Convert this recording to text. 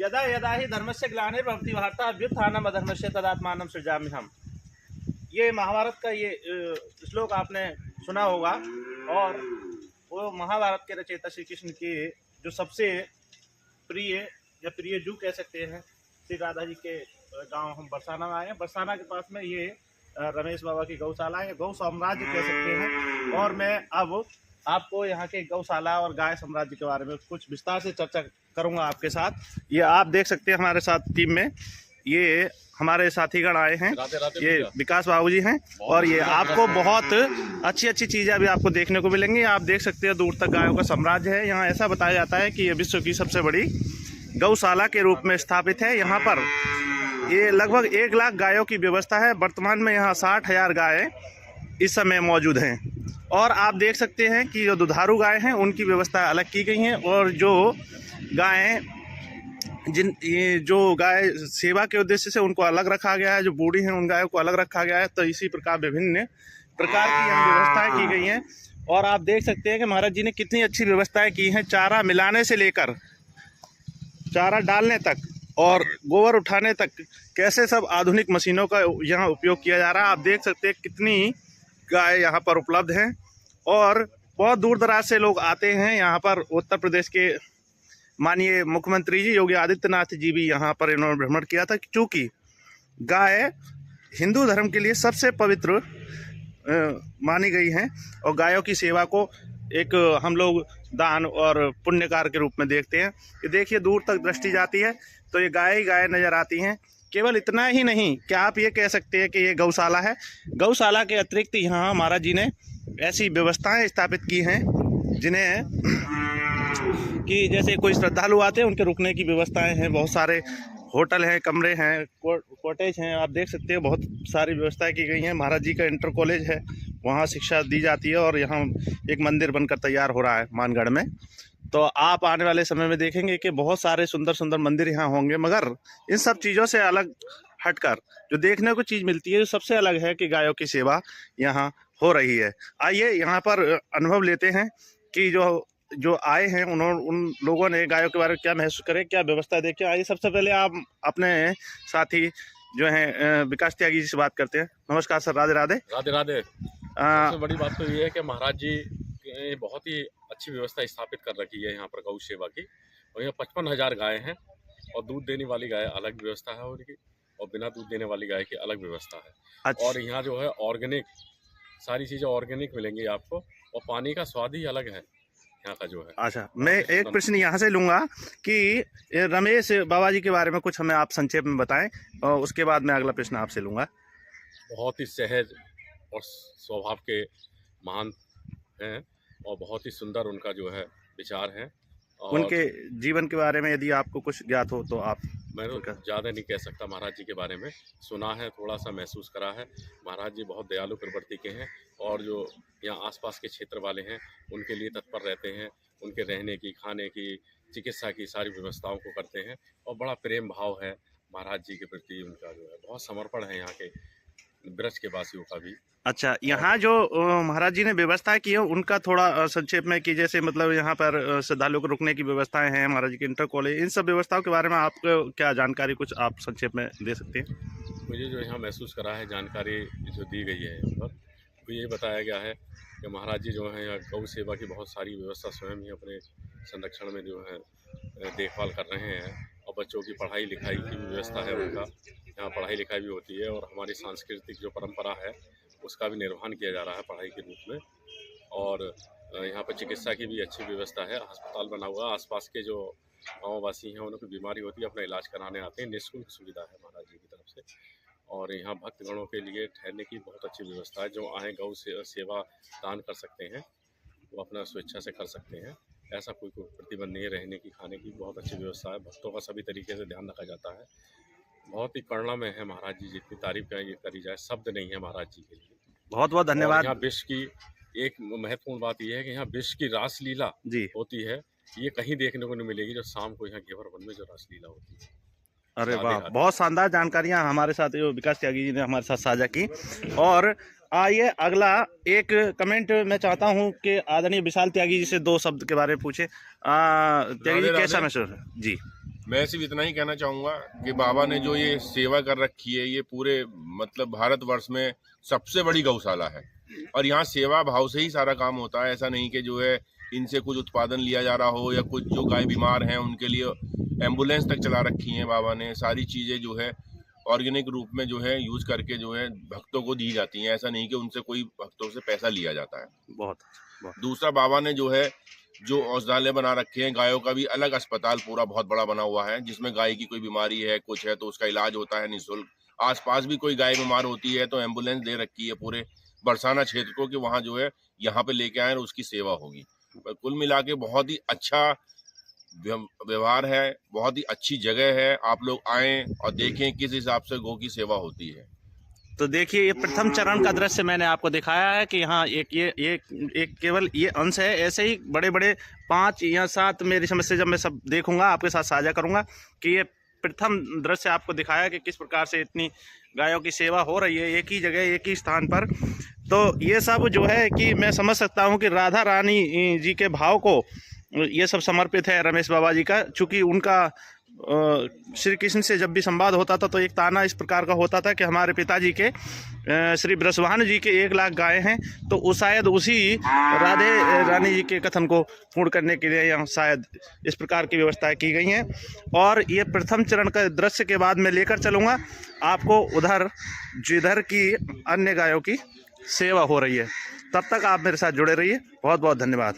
यदा यदा ही धर्मस्य ग्लानिर्भवति भारतः अभ्युत्थानम् अधर्मस्य तदात्मानं सृजाम्यहम्। ये महाभारत का ये श्लोक आपने सुना होगा, और वो महाभारत के रचयिता श्री कृष्ण के जो सबसे प्रिय या प्रिय जू कह सकते हैं, श्री राधा जी के गांव हम बरसाना में आए हैं। बरसाना के पास में ये रमेश बाबा की गौशाला है, गौ साम्राज्य कह सकते हैं। और मैं अब आपको यहाँ के गौशाला और गाय साम्राज्य के बारे में कुछ विस्तार से चर्चा करूँगा आपके साथ। ये आप देख सकते हैं हमारे साथ टीम में ये हमारे साथीगण आए हैं, ये विकास बाबू जी हैं, और ये आपको बहुत अच्छी अच्छी चीज़ें अभी आपको देखने को मिलेंगी। आप देख सकते हैं दूर तक गायों का साम्राज्य है। यहाँ ऐसा बताया जाता है कि ये विश्व की सबसे बड़ी गौशाला के रूप में स्थापित है। यहाँ पर ये लगभग 1 लाख गायों की व्यवस्था है। वर्तमान में यहाँ 60,000 गायें इस समय मौजूद हैं। और आप देख सकते हैं कि जो दुधारू गाय हैं उनकी व्यवस्था अलग की गई हैं, और जो गायें जो गाय सेवा के उद्देश्य से उनको अलग रखा गया है, जो बूढ़ी हैं उन गायों को अलग रखा गया है। तो इसी प्रकार विभिन्न प्रकार की यहाँ व्यवस्थाएं की गई हैं। और आप देख सकते हैं कि महाराज जी ने कितनी अच्छी व्यवस्थाएं की हैं, चारा मिलाने से लेकर चारा डालने तक और गोबर उठाने तक, कैसे सब आधुनिक मशीनों का यहाँ उपयोग किया जा रहा है। आप देख सकते हैं कितनी गाय यहाँ पर उपलब्ध हैं, और बहुत दूर दराज से लोग आते हैं यहाँ पर। उत्तर प्रदेश के माननीय मुख्यमंत्री जी योगी आदित्यनाथ जी भी यहाँ पर इन्होंने भ्रमण किया था, क्योंकि गाय हिंदू धर्म के लिए सबसे पवित्र मानी गई हैं, और गायों की सेवा को एक हम लोग दान और पुण्य कार्य के रूप में देखते हैं। ये देखिए दूर तक दृष्टि जाती है तो ये गाय ही गाय नज़र आती हैं। केवल इतना ही नहीं, क्या आप ये कह सकते हैं कि ये गौशाला है। गौशाला के अतिरिक्त यहाँ महाराज जी ने ऐसी व्यवस्थाएं स्थापित की हैं जिन्हें कि जैसे कोई श्रद्धालु आते हैं उनके रुकने की व्यवस्थाएं हैं, बहुत सारे होटल हैं, कमरे हैं, कॉटेज हैं। आप देख सकते हैं बहुत सारी व्यवस्थाएं की गई हैं। महाराज जी का इंटर कॉलेज है, वहाँ शिक्षा दी जाती है, और यहाँ एक मंदिर बनकर तैयार हो रहा है मानगढ़ में। तो आप आने वाले समय में देखेंगे कि बहुत सारे सुंदर सुंदर मंदिर यहाँ होंगे। मगर इन सब चीज़ों से अलग हटकर जो देखने को चीज़ मिलती है, जो सबसे अलग है कि गायों की सेवा यहाँ हो रही है। आइए यहाँ पर अनुभव लेते हैं कि जो आए हैं उन लोगों ने गायों के बारे में क्या महसूस करे, क्या व्यवस्था देखे। आइए सबसे पहले आप अपने साथी जो हैं विकास त्यागी जी से बात करते हैं। नमस्कार सर, राधे राधे। राधे राधे। सबसे बड़ी बात तो ये है कि महाराज जी ने बहुत ही अच्छी व्यवस्था स्थापित कर रखी है यहाँ पर गौ सेवा की। और यहाँ 55,000 गाय हैं, और दूध देने वाली गाय अलग व्यवस्था है उनकी, और बिना दूध देने वाली गाय की अलग व्यवस्था है। अच्छा। और यहाँ जो है ऑर्गेनिक, सारी चीज़ें ऑर्गेनिक मिलेंगी आपको, और पानी का स्वाद ही अलग है यहाँ का जो है। अच्छा, मैं एक प्रश्न यहाँ से लूँगा कि रमेश बाबा जी के बारे में कुछ हमें आप संक्षेप में बताएं, और उसके बाद मैं अगला प्रश्न आपसे लूँगा। बहुत ही सहज और स्वभाव के महान हैं, और बहुत ही सुंदर उनका जो है विचार है। और उनके जीवन के बारे में यदि आपको कुछ ज्ञात हो तो आप। मैं तो ज़्यादा नहीं कह सकता महाराज जी के बारे में, सुना है, थोड़ा सा महसूस करा है। महाराज जी बहुत दयालु प्रवृत्ति के हैं, और जो यहाँ आसपास के क्षेत्र वाले हैं उनके लिए तत्पर रहते हैं। उनके रहने की, खाने की, चिकित्सा की सारी व्यवस्थाओं को करते हैं, और बड़ा प्रेम भाव है महाराज जी के प्रति उनका जो है। बहुत समर्पण है यहाँ के ब्रज के वासियों का भी। अच्छा, यहाँ जो महाराज जी ने व्यवस्था की है उनका थोड़ा संक्षेप में कि जैसे मतलब यहाँ पर श्रद्धालुओं को रुकने की व्यवस्थाएं हैं, महाराज जी के इंटर कॉलेज, इन सब व्यवस्थाओं के बारे में आपको क्या जानकारी कुछ आप संक्षेप में दे सकते हैं? मुझे जो यहाँ महसूस करा है, जानकारी जो दी गई है यहाँ पर, तो ये बताया गया है कि महाराज जी जो है यहाँ गौ सेवा की बहुत सारी व्यवस्था स्वयं ही अपने संरक्षण में जो है देखभाल कर रहे हैं। और बच्चों की पढ़ाई लिखाई की भी व्यवस्था है उनका, यहाँ पढ़ाई लिखाई भी होती है, और हमारी सांस्कृतिक जो परंपरा है उसका भी निर्वहन किया जा रहा है पढ़ाई के रूप में। और यहाँ पर चिकित्सा की भी अच्छी व्यवस्था है, अस्पताल बना हुआ। आसपास के जो गाँववासी हैं उनको बीमारी होती है, अपना इलाज कराने आते हैं, निःशुल्क सुविधा है महाराज जी की तरफ से। और यहाँ भक्तगणों के लिए ठहरने की बहुत अच्छी व्यवस्था है। जो आए गौ सेवा दान कर सकते हैं, वो अपना स्वेच्छा से कर सकते हैं, ऐसा कोई प्रतिबंध नहीं है। रहने की, खाने की बहुत अच्छी व्यवस्था है। भक्तों का सभी तरीके से ध्यान रखा जाता है। बहुत ही करुणामय है महाराज जी, जितनी तारीफ करी जाए शब्द नहीं है महाराज जी के लिए। बहुत बहुत धन्यवाद। यहाँ विश्व की एक महत्वपूर्ण बात यह है कि यहाँ विश्व की रासलीला जी होती है, ये कहीं देखने को नहीं मिलेगी, जो शाम को यहाँ घेवर वन में जो रासलीला होती है। अरे वाह, बहुत शानदार जानकारियाँ हमारे साथ जो विकास त्यागी जी ने हमारे साथ साझा की। और आइए अगला एक कमेंट मैं चाहता हूँ कि आदरणीय विशाल त्यागी जी से 2 शब्द के बारे में पूछे। त्यागी जी कैसा महसूस है? जी मैं सिर्फ इतना ही कहना चाहूँगा कि बाबा ने जो ये सेवा कर रखी है, ये पूरे मतलब भारतवर्ष में सबसे बड़ी गौशाला है और यहाँ सेवा भाव से ही सारा काम होता है। ऐसा नहीं कि जो है इनसे कुछ उत्पादन लिया जा रहा हो या कुछ जो गाय बीमार हैं उनके लिए एम्बुलेंस तक चला रखी हैं बाबा ने। सारी चीज़ें जो है ऑर्गेनिक रूप में जो है यूज़ करके जो है भक्तों को दी जाती हैं। ऐसा नहीं कि उनसे कोई भक्तों से पैसा लिया जाता है। बहुत दूसरा, बाबा ने जो है जो औषधालय बना रखे हैं, गायों का भी अलग अस्पताल पूरा बहुत बड़ा बना हुआ है, जिसमें गाय की कोई बीमारी है कुछ है तो उसका इलाज होता है निःशुल्क। आसपास भी कोई गाय बीमार होती है तो एम्बुलेंस दे रखी है पूरे बरसाना क्षेत्र को कि वहाँ जो है यहाँ पे लेके आए और उसकी सेवा होगी। कुल मिला के बहुत ही अच्छा व्यवहार है, बहुत ही अच्छी जगह है। आप लोग आएँ और देखें किस हिसाब से गौ की सेवा होती है। तो देखिए, ये प्रथम चरण का दृश्य मैंने आपको दिखाया है कि यहाँ एक केवल ये अंश है। ऐसे ही बड़े बड़े 5 या 7 मेरी समझ से जब मैं सब देखूंगा आपके साथ साझा करूंगा कि ये प्रथम दृश्य आपको दिखाया कि किस प्रकार से इतनी गायों की सेवा हो रही है एक ही जगह एक ही स्थान पर। तो ये सब जो है कि मैं समझ सकता हूँ कि राधा रानी जी के भाव को ये सब समर्पित है रमेश बाबा जी का। चूँकि उनका श्री कृष्ण से जब भी संवाद होता था तो एक ताना इस प्रकार का होता था कि हमारे पिताजी के श्री ब्रजवाहन जी के 1 लाख गायें हैं, तो वो शायद उसी राधे रानी जी के कथन को पूर्ण करने के लिए यहाँ शायद इस प्रकार की व्यवस्थाएं की गई हैं। और ये प्रथम चरण का दृश्य के बाद मैं लेकर चलूँगा आपको उधर जिधर की अन्य गायों की सेवा हो रही है। तब तक आप मेरे साथ जुड़े रहिए। बहुत बहुत धन्यवाद।